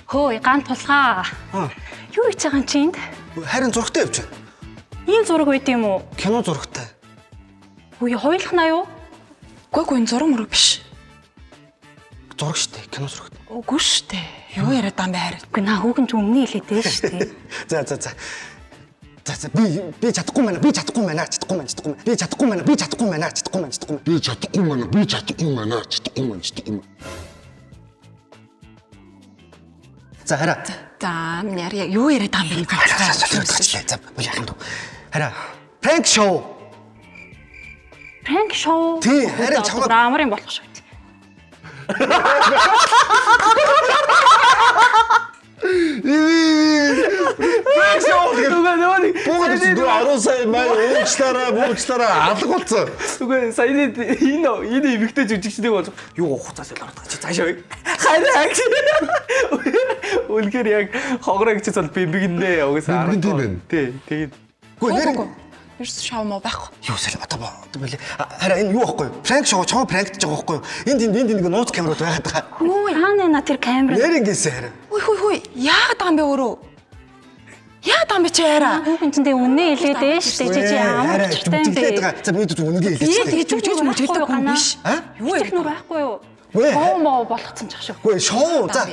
Хөөе, ганц тулгаа. Юу хийж байгаа юм чинь? Харин зургтай явж байна. Ийм зураг үйт юм уу? Кино зургтай. Үгүй хойлохна юу? Үгүй энэ зураг мөрөг биш. Зураг штэ, кино зургтай. Үгүй штэ. Юу яриад байгаа юм бэ харин? Үгүй наа хүүхэн ч өмнө хэлээд дээ шүү дээ. За. Би чадахгүй байна. Би чадахгүй байна. Би чадахгүй байна. За хараа. За яа юу яриад байгаа юм бэ? За яах юм бэ? Хараа. Prank show. Prank show. Тий, харин чамд амар юм болох шүү. Prank show. Бүгд дүү 10 сая май уучлаарай алга болсон. Үгүй саяны энэ эмэгтэй жүжигчдэг болж юу хуцаас л ордог чи цаашаа хайраа. Үлгэр яг хогроо гэж бол бибгэндээ угсаа. Тий, тэгээд. Үгүй. Ерс шоу мó байхгүй. Юу сэл одоо болоо. Хараа энэ юу байхгүй? Prank show чам prank гэж байгаа байхгүй юу? Энд нэг нууц камерууд байгаад байгаа. Хөөе, хаана тэр камер? Нэр ингэсэн хараа. Хүй. Яагаад байгаа юм бэ өөрөө? Яагаад байгаа юм бэ чи яараа? Хүүхэн ч дээ үнэ хэлээд дээ шүү дээ. Чи ямар чиртэй юм бэ? За би ч үнэгээ хэлээч. Тэгж мөжилдэг хүн биш. Юу яриад байхгүй юу? Үгүй. Шоу моо болгоцсон ч шүү. Үгүй шоу. За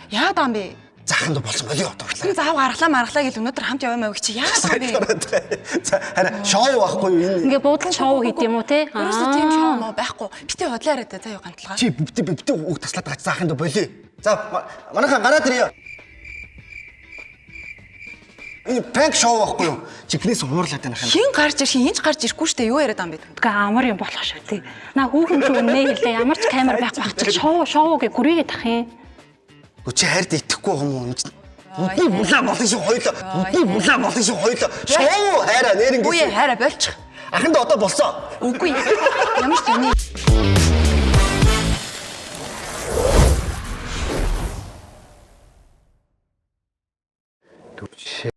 Яагаад байгаа юм бэ? заханд болсон болио одооглаа. Би заав гаргалаа гэл өнөөдөр хамт яваа маяг чи яагаад байгаа юм бэ? За хараа шоу байхгүй юу энэ? Ингээ буудлын шоу хийд юм уу те? Ерөөсөө тийм шоу мó байхгүй. Битээ бодлоо яриад заа юу гантлага. Чи битээ үг таслаад байгаа заханд болио. За манайхан гараад ирье. Энэ prank show байхгүй юу? Чигнээс хуурлаад байна хань. Хин гарч ирэх хинч гарч ирэхгүй штэ юу яриад байгаа юм бэ? Тэгээ амар юм болох шүү те. Наа хүүхэн ч үнэ хэлээ ямар ч камер байхгүй чи шоу гэ гүрийгээ тах юм. Чи хайрд итгэхгүй юм уу? Үгүй булаа болсон шиг хоёлоо. Шоу хайраа нэр Үгүй ингэсэн. хайраа болчих. Аханд одоо болсон. Үгүй. Ямар ч юм. Түвшээ.